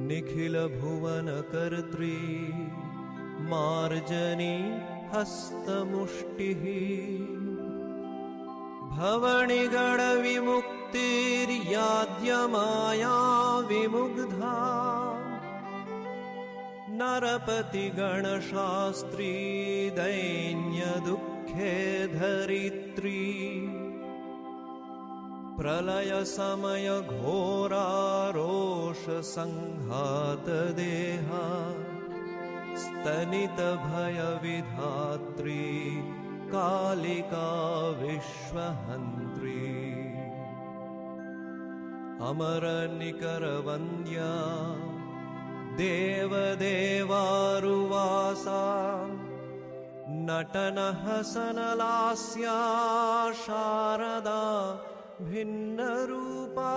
निखिलभुवनकर्त्री मार्जनी हस्तमुष्टिः भवनिगणविमुक्तिर्याद्यमाया विमुग्धा नरपतिगणशास्त्री दैन्यदुःखे धरित्री प्रलयसमयघोरारोषसङ्घातदेहा स्तनितभयविधात्री कालिका विश्वहन्त्री अमरनिकरवन्द्या देवदेवारुवासा नटनहसनलास्या शारदा भिन्नरूपा